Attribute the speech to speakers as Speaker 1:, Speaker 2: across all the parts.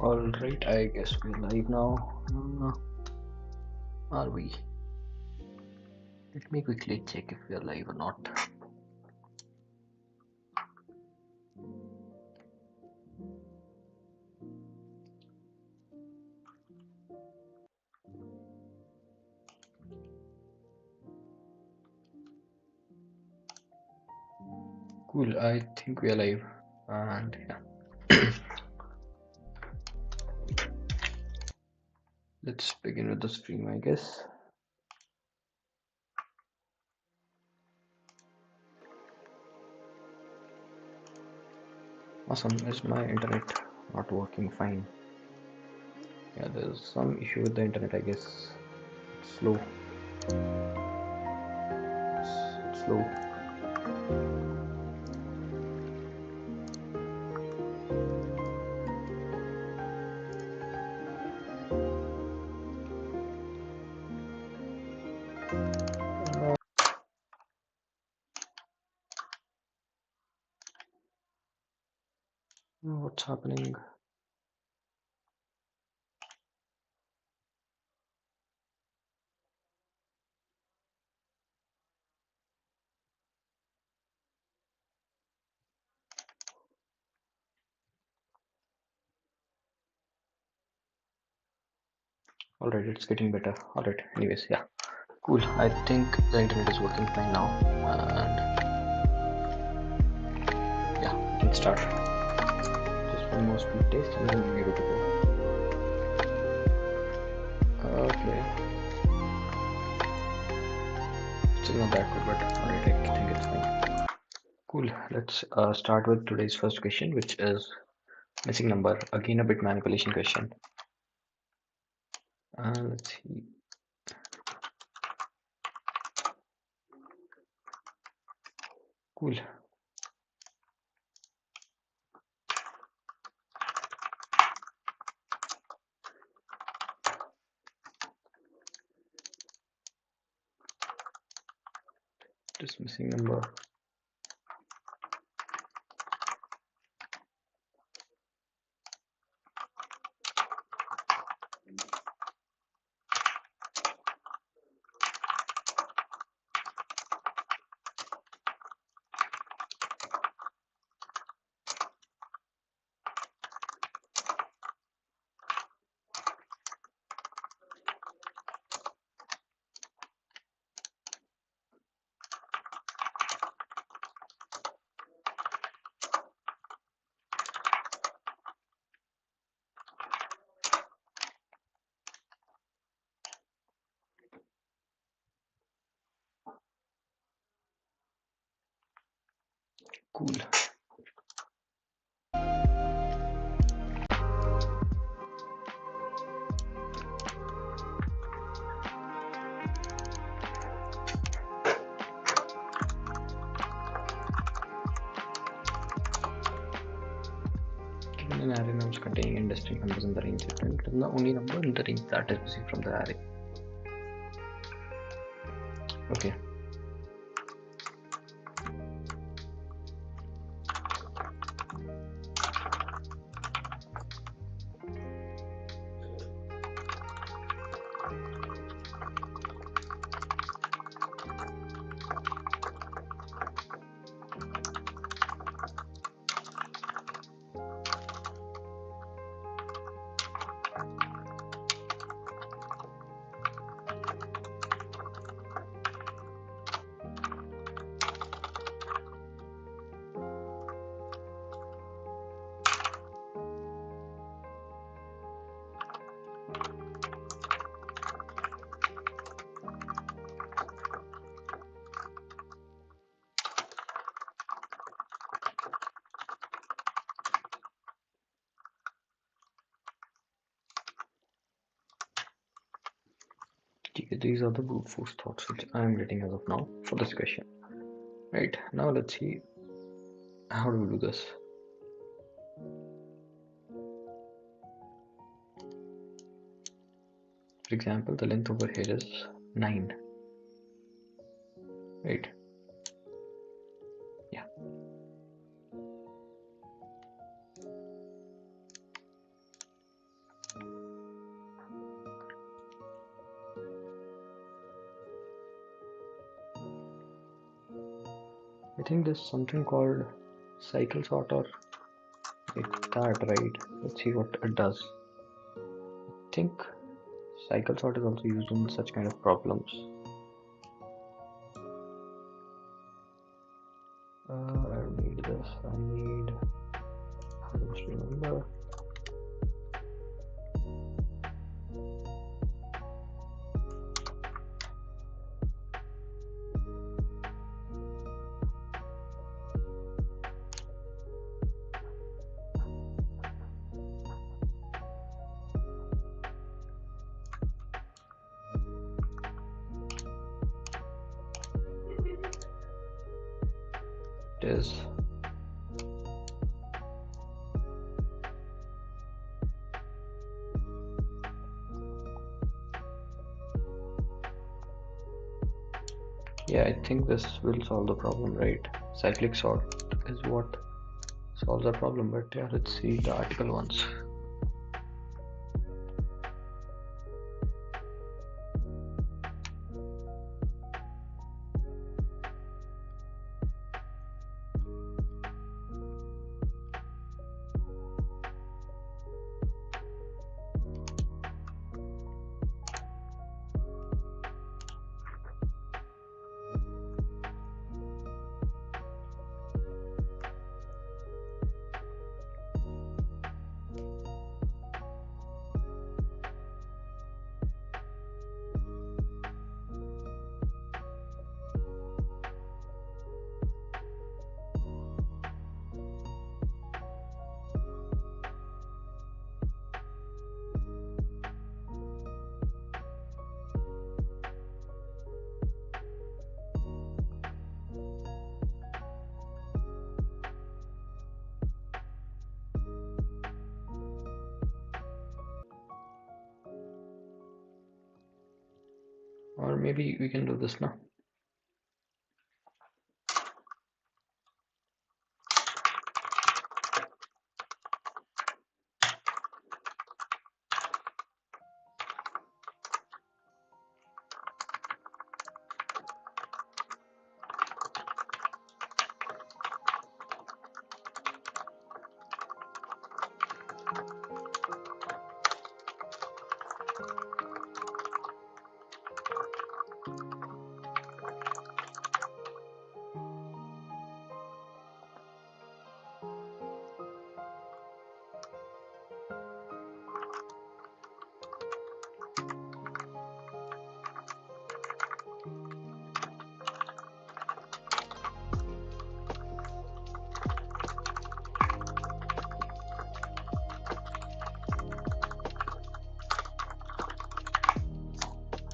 Speaker 1: Alright, I guess we're live now. Are we? Let me quickly check if we're live or not. Cool, I think we are live. And yeah. Let's begin with the stream, I guess. Awesome, is my internet not working fine? Yeah, there's some issue with the internet, I guess. It's slow. It's slow. What's happening? Alright, it's getting better. Alright, anyways, yeah. Cool, I think the internet is working fine now. And yeah, we can start. Just one more speed test and then we'll be able to go. Okay. Still not that good, but alright, I think it's fine. Cool. Let's start with today's first question, which is missing number. Again, a bit manipulation question. Let's see. Cool. Just missing number. Cool. Given an array numbers containing indistinct numbers in the range, it is the only number in the range that is missing from the array. Okay. These are the brute force thoughts which I am getting as of now for this question. Right, now let's see how do we do this. For example, the length over here is 9. Right. Yeah. think there's something called cycle sort or like that, right? Let's see what it does. I think cycle sort is also used in such kind of problems. I don't need this. I need how to remember. It is yeah, I think this will solve the problem, right? Cyclic sort is what solves the problem, but yeah, let's see the article once. Or maybe we can do this now.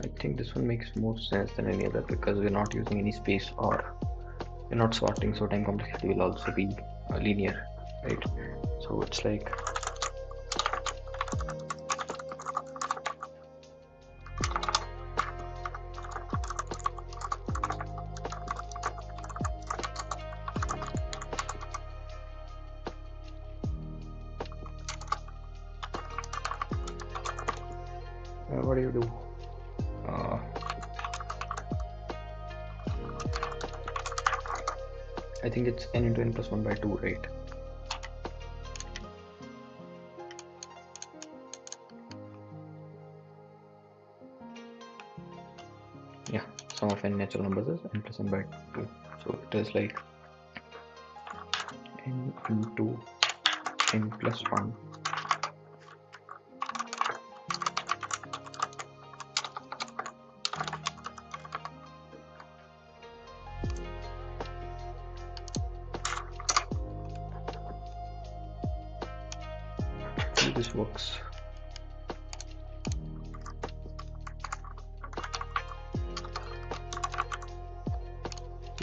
Speaker 1: I think this one makes more sense than any other because we're not using any space or we're not sorting, so time complexity will also be linear, right? So it's like what do you do? I think it's n into n plus 1 by 2, right? Yeah, sum of n natural numbers is n plus n by 2. So it is like n into n plus 1 this works.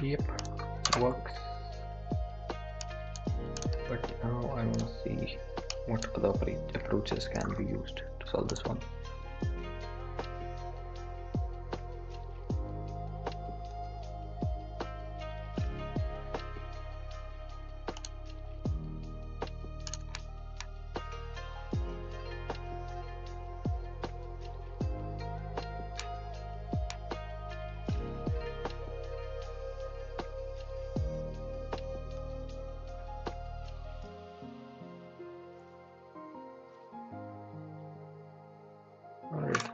Speaker 1: Yep, works. But now I want to see what other approaches can be used to solve this one.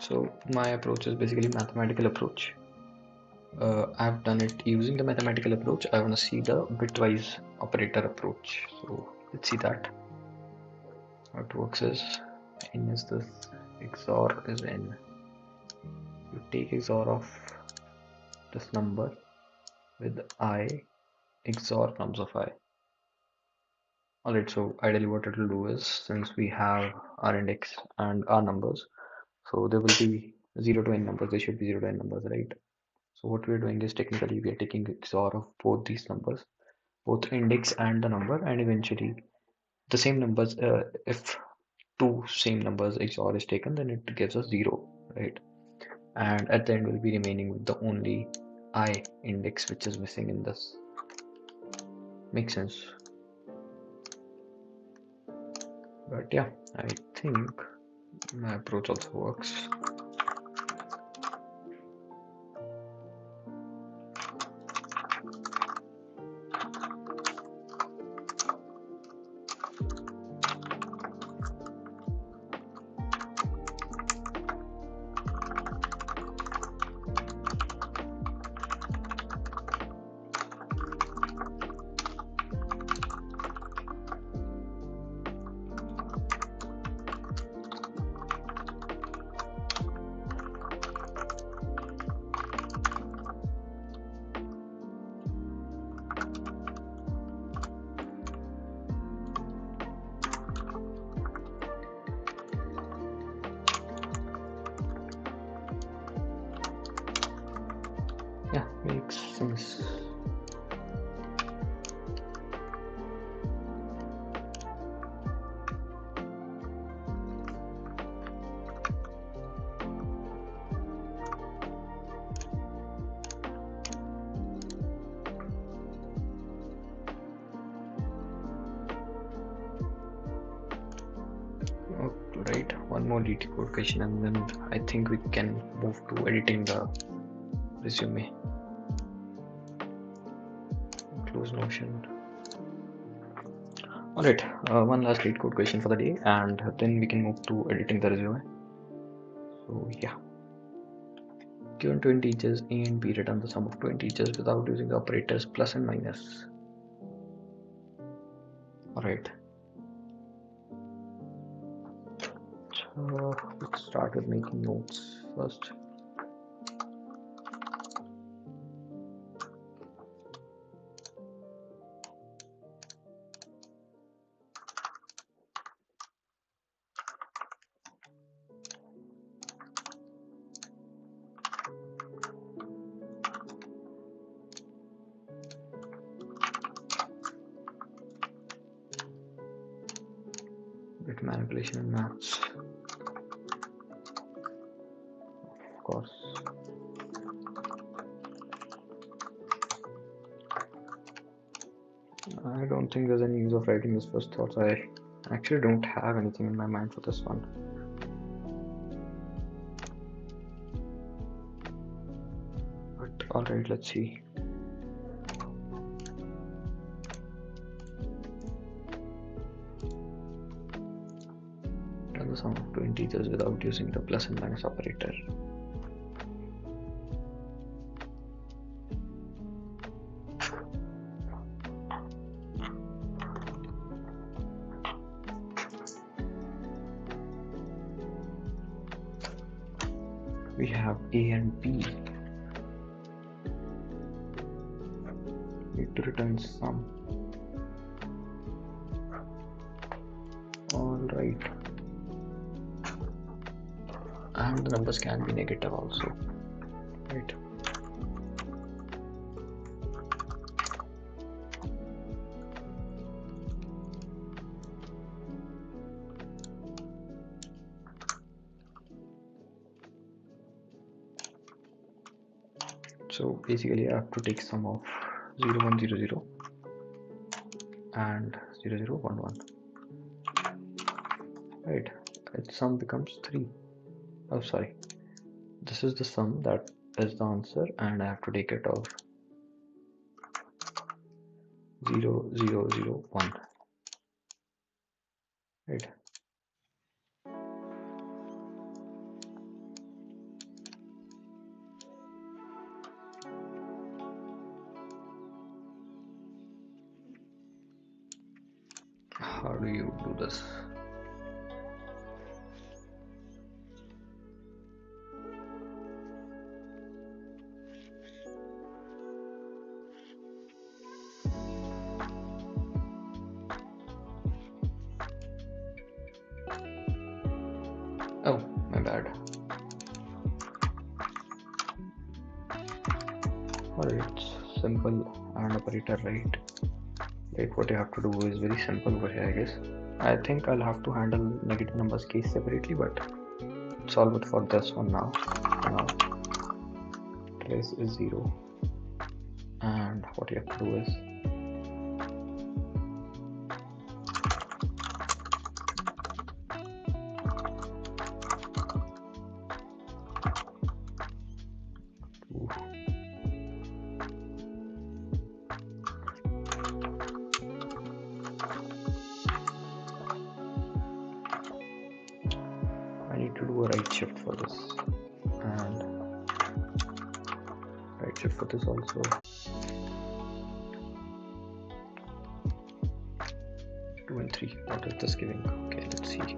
Speaker 1: So my approach is basically mathematical approach. I've done it using the mathematical approach. I want to see the bitwise operator approach. So let's see that. How it works is n is this, XOR is n. You take XOR of this number with I, XOR nums of I. Alright, so ideally what it will do is, since we have our index and our numbers, so there will be 0 to n numbers, they should be 0 to n numbers, right? So what we're doing is technically we are taking XOR of both these numbers, both index and the number, and eventually the same numbers, if two same numbers XOR is taken, then it gives us 0, right? And at the end we'll be remaining with the only I index which is missing in this. Makes sense? But yeah, I think my approach also works. Yeah, makes sense. Right, one more Leetcode question and then I think we can move to editing the resume. Close Notion. Alright, one last Leetcode question for the day and then we can move to editing the resume. So yeah. Given two integers a and b, return the sum of two integers without using the operators plus and minus. Alright. So let's start with making notes first. Bit manipulation and maths. Of course. I don't think there's any use of writing this first thoughts. I actually don't have anything in my mind for this one. But alright, let's see. Return the sum of two integers without using the plus and minus operator. We have a and b. Need to return sum. Alright. And the numbers can be negative also. Right. So basically I have to take sum of 0 1 0 0 and 0 0 1 1. Right, its sum becomes 3. Oh sorry, this is the sum that is the answer and I have to take it of 0 0 0 1. Right. do you do this? Oh, my bad. Alright, simple and operator, right? Right, what you have to do is very simple over here, I guess. I think I'll have to handle negative numbers case separately, but solve it for this one now. Now, trace is 0, and what you have to do is I need to do a right shift for this, and right shift for this also. 2 and 3. What is this giving? Okay, let's see.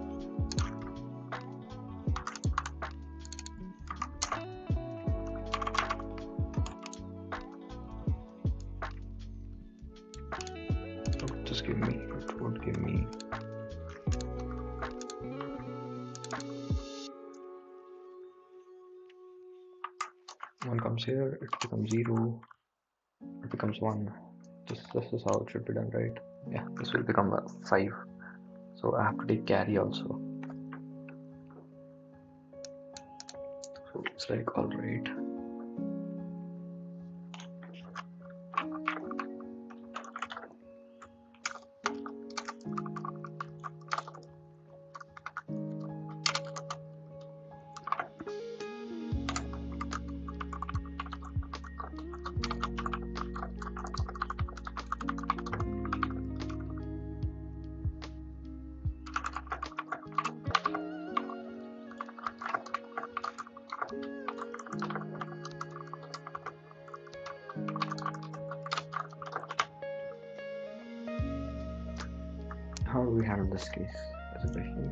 Speaker 1: Just give me, it would give me one comes here, it becomes 0, it becomes 1. This is how it should be done, right? Yeah, this will become 5. So I have to take carry also. So it's like, alright. How do we handle this case as a question?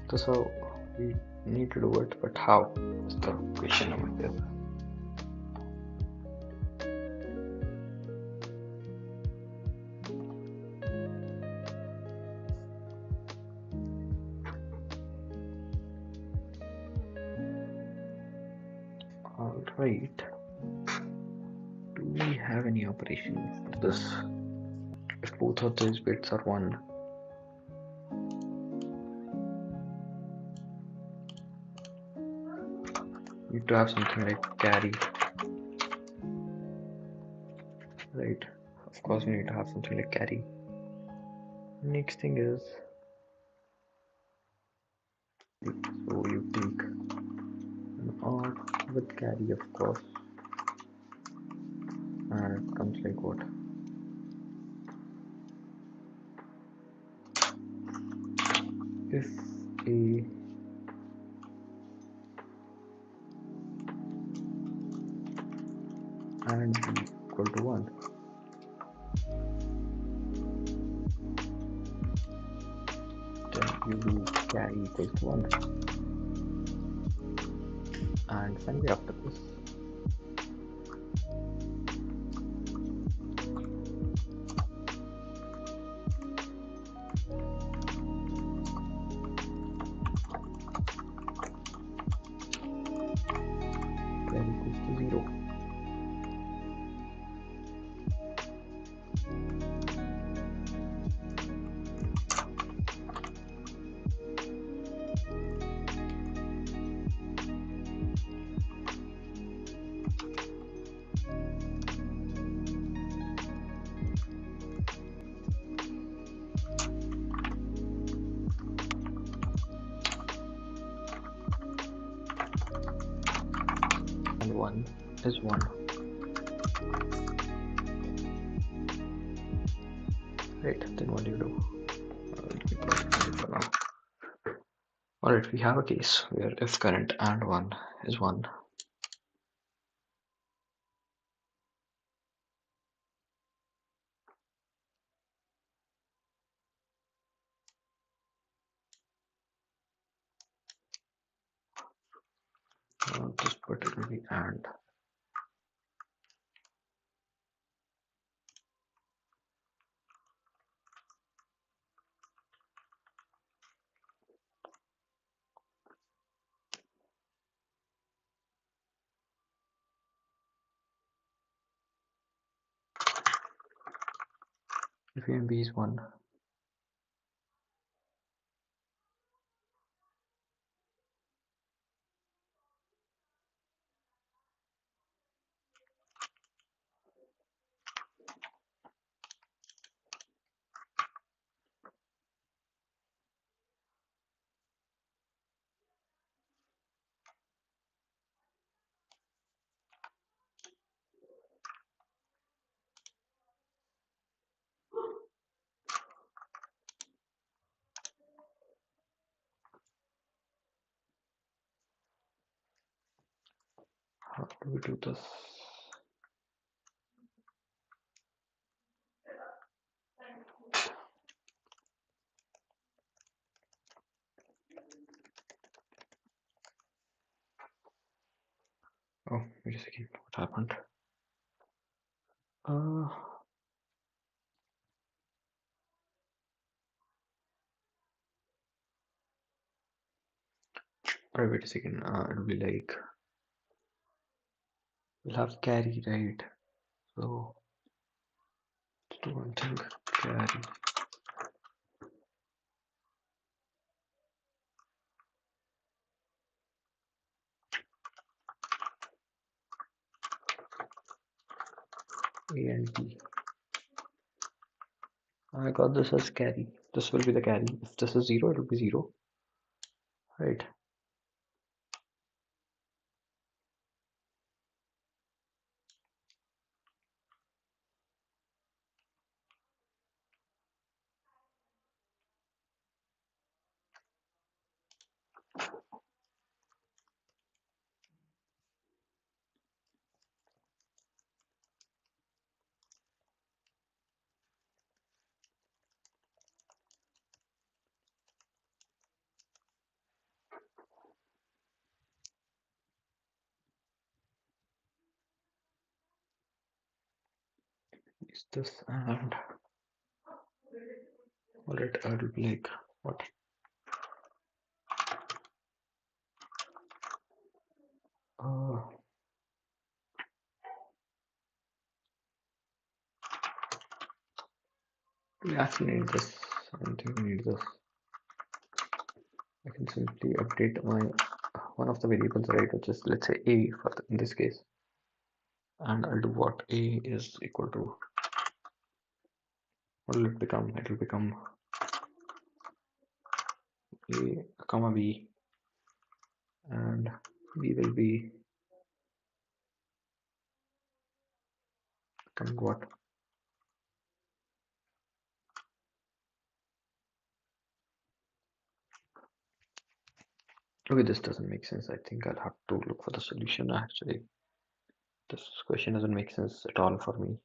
Speaker 1: That's how we need to do it, but how is the question over there. Alright, do we have any operation for this? If both of these bits are 1, you need to have something like carry, right? Of course we need to have something like carry. Next thing is, so you take an OR with carry, of course, and it comes like what? If A and B equal to 1, then you do carry equals to 1. And finally after this, carry equals to 0. And 1 is 1. Right, then what do you do? Alright, we have a case where if current and 1 is 1, not this, but it will be and. If A and B is 1, how do we do this? Oh, wait a second, what happened? Alright, wait a second, it'll be like, we'll have carry, right? So, let's do one thing, carry. A and B. I got this as carry. This will be the carry. If this is 0, it will be 0. Right. Is this and alright, I will be like what? We actually need this. I don't think we need this. I can simply update my one of the variables, right, which is let's say a for in this case, and I'll do what a is equal to. What will it become? It will become a comma b, and b will be becoming what? Okay, this doesn't make sense. I think I'll have to look for the solution. Actually, this question doesn't make sense at all for me.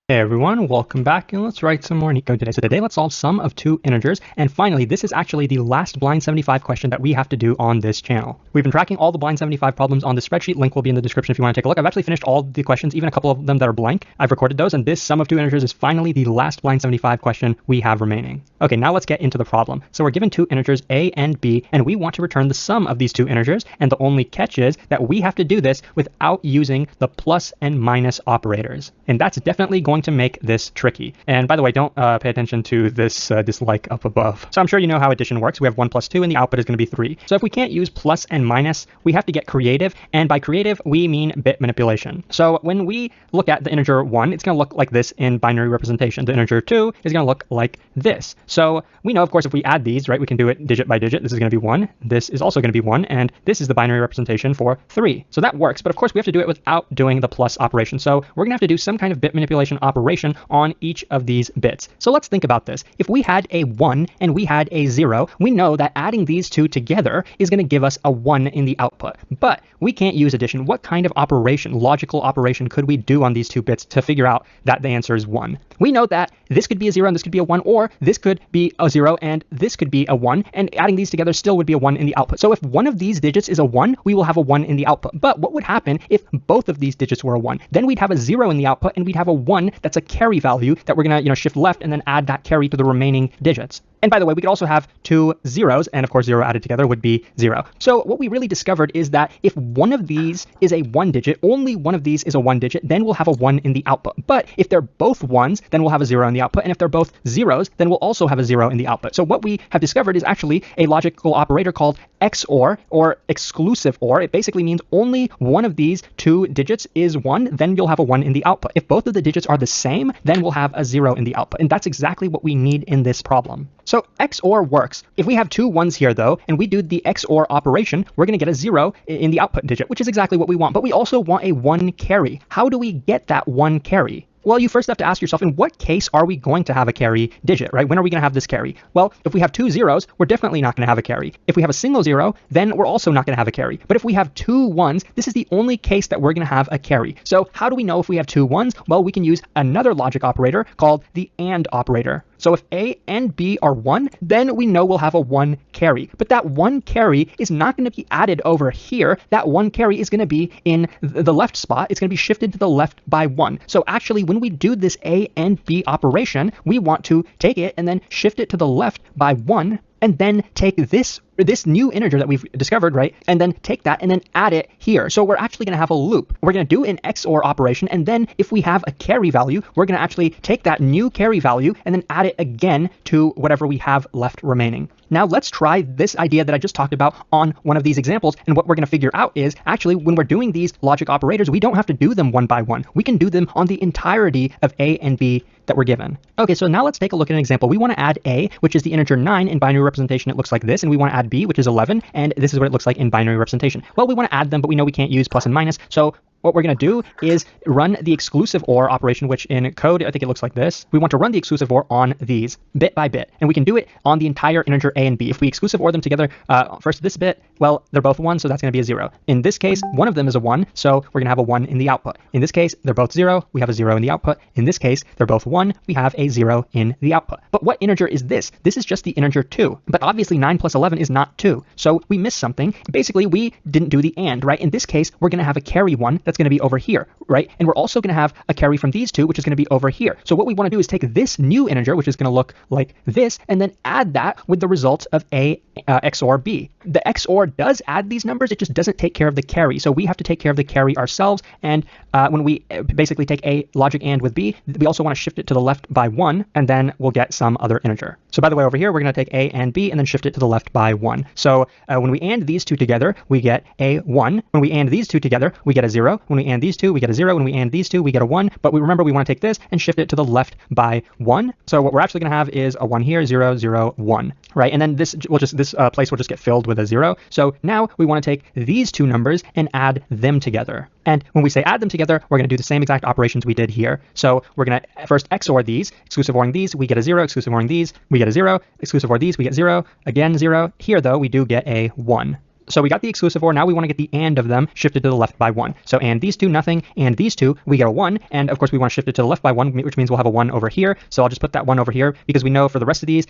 Speaker 2: Hey everyone, welcome back, and let's write some more Leetcode today. So today let's solve sum of two integers, and finally this is actually the last blind 75 question that we have to do on this channel. We've been tracking all the blind 75 problems on the spreadsheet. Link will be in the description if you want to take a look. I've actually finished all the questions, even a couple of them that are blank. I've recorded those, and this sum of two integers is finally the last blind 75 question we have remaining. Okay, now let's get into the problem. So we're given two integers a and b, and we want to return the sum of these two integers, and the only catch is that we have to do this without using the plus and minus operators, and that's definitely going to make this tricky. And by the way, don't pay attention to this dislike up above. So I'm sure you know how addition works. We have 1 plus 2, and the output is going to be 3. So if we can't use plus and minus, we have to get creative, and by creative we mean bit manipulation. So when we look at the integer 1, it's going to look like this in binary representation. The integer 2 is going to look like this. So we know, of course, if we add these, right, we can do it digit by digit. This is going to be 1, this is also going to be 1, and this is the binary representation for 3. So that works, but of course we have to do it without doing the plus operation. So we're going to have to do some kind of bit manipulation operation on each of these bits. So let's think about this. If we had a 1 and we had a 0, we know that adding these two together is going to give us a 1 in the output. But we can't use addition. What kind of operation, logical operation, could we do on these two bits to figure out that the answer is 1? We know that this could be a 0 and this could be a 1, or this could be a 0 and this could be a 1, and adding these together still would be a 1 in the output. So if one of these digits is a 1, we will have a 1 in the output. But what would happen if both of these digits were a 1? Then we'd have a 0 in the output, and we'd have a 1 that's a carry value that we're going to shift left and then add that carry to the remaining digits. And by the way, we could also have two zeros, and of course 0 added together would be 0. So what we really discovered is that if one of these is a 1 digit, only one of these is a 1 digit, then we'll have a 1 in the output. But if they're both 1s, then we'll have a 0 in the output. And if they're both 0s, then we'll also have a 0 in the output. So what we have discovered is actually a logical operator called XOR, or exclusive OR. It basically means only one of these two digits is 1, then you'll have a 1 in the output. If both of the digits are the same, then we'll have a 0 in the output. And that's exactly what we need in this problem. So XOR works. If we have two 1s here, though, and we do the XOR operation, we're going to get a 0 in the output digit, which is exactly what we want. But we also want a 1 carry. How do we get that 1 carry? Well, you first have to ask yourself, in what case are we going to have a carry digit, right? When are we going to have this carry? Well, if we have two zeros, we're definitely not going to have a carry. If we have a single 0, then we're also not going to have a carry. But if we have two 1s, this is the only case that we're going to have a carry. So how do we know if we have two 1s? Well, we can use another logic operator called the AND operator. So if A and B are 1, then we know we'll have a 1 carry. But that 1 carry is not going to be added over here. That 1 carry is going to be in the left spot. It's going to be shifted to the left by 1. So actually, when we do this A and B operation, we want to take it and then shift it to the left by 1, and then take this new integer that we've discovered, right? And then take that and then add it here. So we're actually going to have a loop. We're going to do an XOR operation, and then if we have a carry value, we're going to actually take that new carry value and then add it again to whatever we have left remaining. Now let's try this idea that I just talked about on one of these examples, and what we're going to figure out is actually when we're doing these logic operators, we don't have to do them one by one. We can do them on the entirety of A and B that we're given. Okay, so now let's take a look at an example. We want to add A, which is the integer 9. In binary representation, it looks like this, and we want to add B, which is 11, and this is what it looks like in binary representation. Well, we want to add them, but we know we can't use plus and minus, so what we're going to do is run the exclusive OR operation, which in code, I think it looks like this. We want to run the exclusive OR on these bit by bit, and we can do it on the entire integer A and B. If we exclusive OR them together, first this bit, well, they're both 1, so that's going to be a 0. In this case, one of them is a 1, so we're going to have a 1 in the output. In this case, they're both 0, we have a 0 in the output. In this case, they're both 1, we have a 0 in the output. But what integer is this? This is just the integer 2. But obviously 9 plus 11 is not 2, so we missed something. Basically, we didn't do the AND, right? In this case, we're going to have a carry 1 that's going to be over here, right? And we're also going to have a carry from these two, which is going to be over here. So what we want to do is take this new integer, which is going to look like this, and then add that with the result of A XOR B. The XOR does add these numbers, it just doesn't take care of the carry. So we have to take care of the carry ourselves. And when we basically take A logic AND with B, we also want to shift it to the left by 1, and then we'll get some other integer. So by the way, over here, we're going to take A and B and then shift it to the left by 1. So when we AND these two together, we get a 1. When we AND these two together, we get a 0. When we AND these two, we get a 0. When we AND these two, we get a 1. But we remember we want to take this and shift it to the left by 1. So what we're actually going to have is a 1 here, 0, 0, 1, right? And then this place will just get filled with a 0. So now we want to take these two numbers and add them together. And when we say add them together, we're going to do the same exact operations we did here. So we're going to first XOR these, exclusive ORing these, we get a 0, exclusive ORing these, we get a 0, exclusive OR these, we get 0, again 0. Here though, we do get a 1. So we got the exclusive OR, now we want to get the AND of them shifted to the left by 1. So AND these two, nothing, and these two, we get a 1, and of course we want to shift it to the left by 1, which means we'll have a 1 over here. So I'll just put that 1 over here, because we know for the rest of these,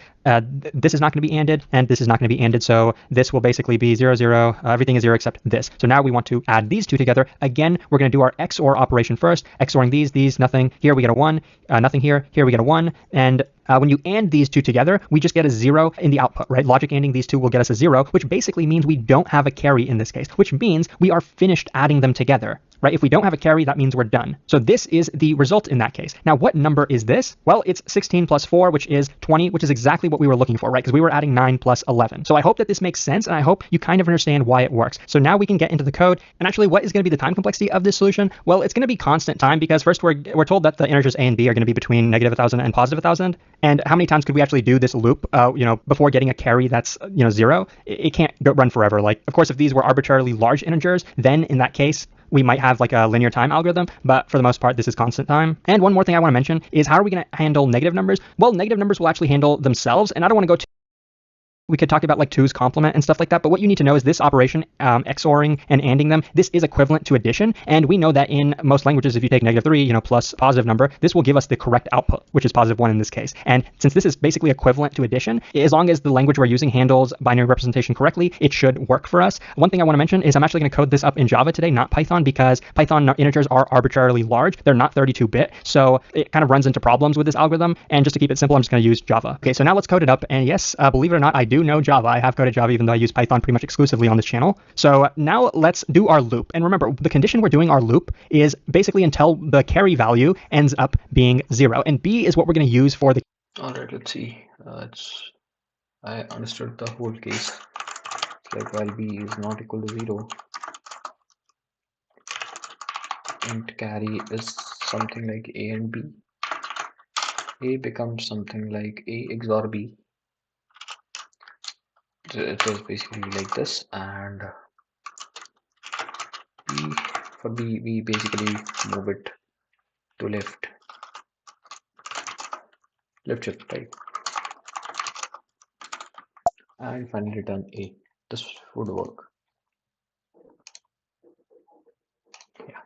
Speaker 2: this is not going to be ANDed, and this is not going to be ANDed, so this will basically be 0, 0, everything is 0 except this. So now we want to add these two together. Again, we're going to do our XOR operation first, XORing these, nothing, here we get a 1, nothing here we get a 1, and when you AND these two together, we just get a 0 in the output, right? Logic ANDing these two will get us a 0, which basically means we don't have a carry in this case, which means we are finished adding them together, right? If we don't have a carry, that means we're done. So this is the result in that case. Now, what number is this? Well, it's 16 plus 4, which is 20, which is exactly what we were looking for, right? Because we were adding 9 plus 11. So I hope that this makes sense, and I hope you kind of understand why it works. So now we can get into the code. And actually, what is going to be the time complexity of this solution? Well, it's going to be constant time, because first we're told that the integers A and B are going to be between negative 1,000 and positive 1,000. And how many times could we actually do this loop, before getting a carry that's, 0? It can't run forever. Like, of course, if these were arbitrarily large integers, then in that case, we might have like a linear time algorithm, but for the most part, this is constant time. And one more thing I want to mention is how are we going to handle negative numbers? Well, negative numbers will actually handle themselves, and I don't want to go too we could talk about like two's complement and stuff like that, but what you need to know is this operation, XORing and ANDing them, this is equivalent to addition, and we know that in most languages, if you take -3, plus a positive number, this will give us the correct output, which is +1 in this case. And since this is basically equivalent to addition, as long as the language we're using handles binary representation correctly, it should work for us. One thing I want to mention is I'm actually going to code this up in Java today, not Python, because Python integers are arbitrarily large. They're not 32-bit, so it kind of runs into problems with this algorithm. And just to keep it simple, I'm just going to use Java. Okay, so now let's code it up. And yes, believe it or not, I do know Java. I have coded Java, even though I use Python pretty much exclusively on this channel. So now let's do our loop. And remember, the condition we're doing our loop is basically until the carry value ends up being 0. And B is what we're going to use for the...
Speaker 1: All right, let's see. I understood the whole case. It's like while b is not equal to 0, int carry is something like a and b. A becomes something like a XOR b. It is basically like this, and b, for b we basically move it to left shift, right, and finally return a. This would work. Yeah.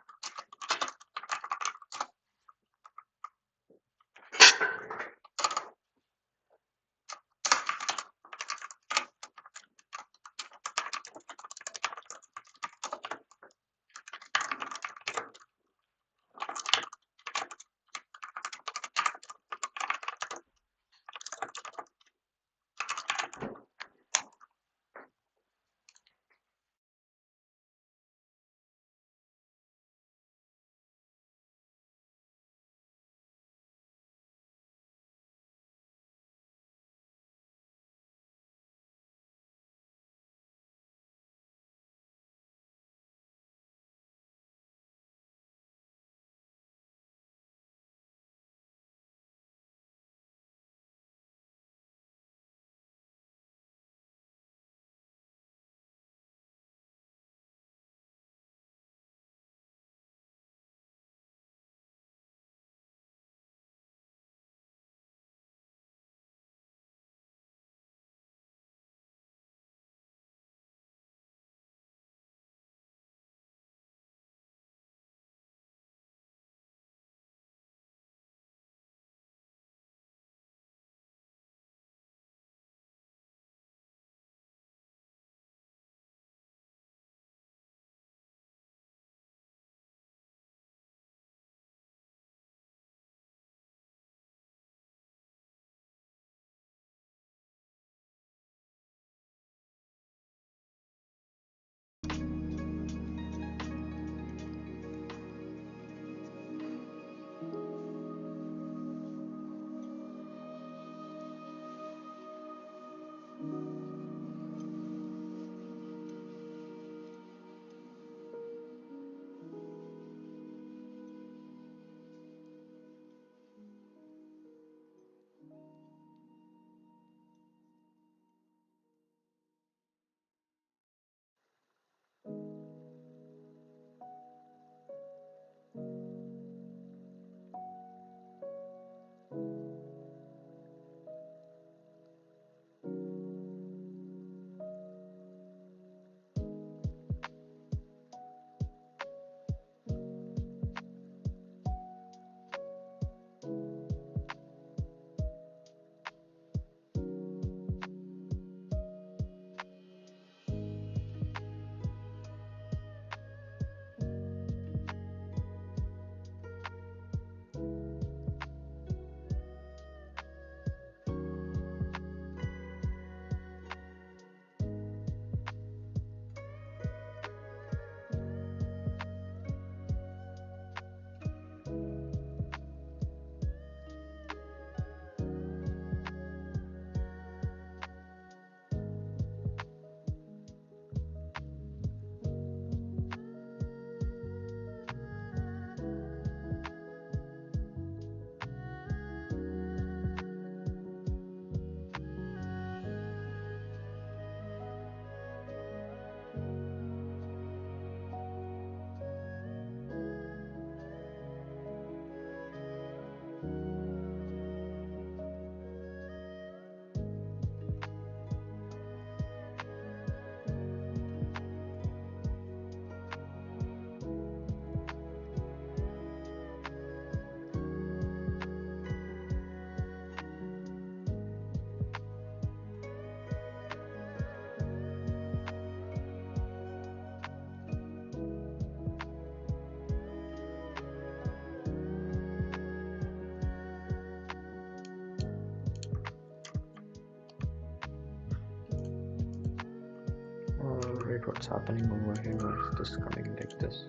Speaker 1: what's happening over here. This is coming like this.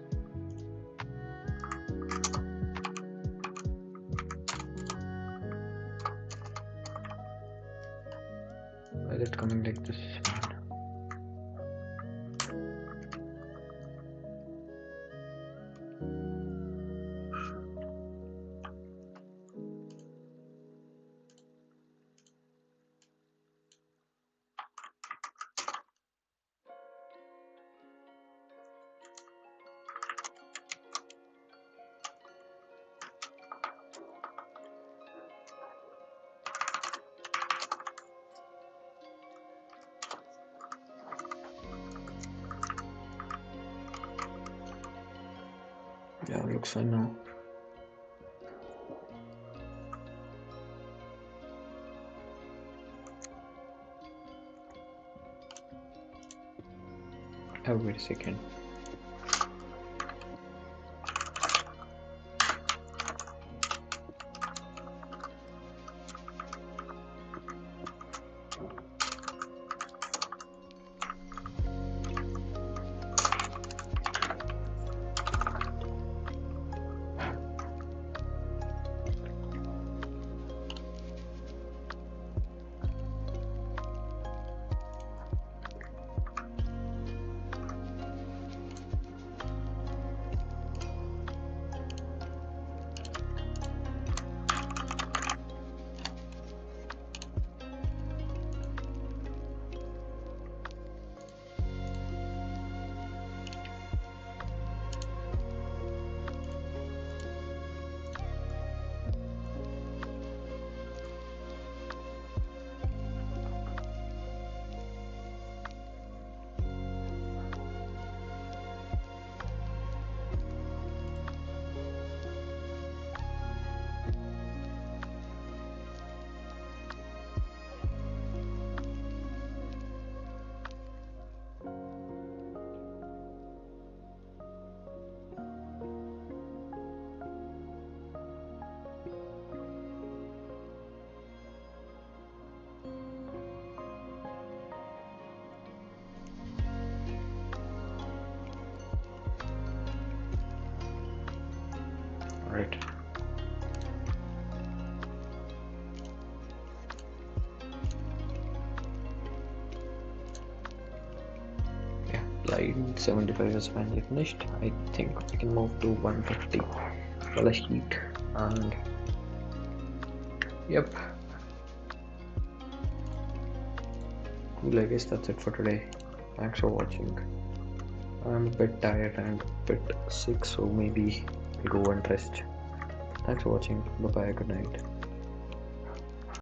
Speaker 1: Why is it coming like this? Yeah, looks fine now. Wait a second. Right. Yeah, line 75 is finally finished. I think we can move to 150 color sheet, and yep. Cool, I guess that's it for today. Thanks for watching. I'm a bit tired and a bit sick, so maybe I'll go and rest. Thanks for watching. Bye bye. Good night.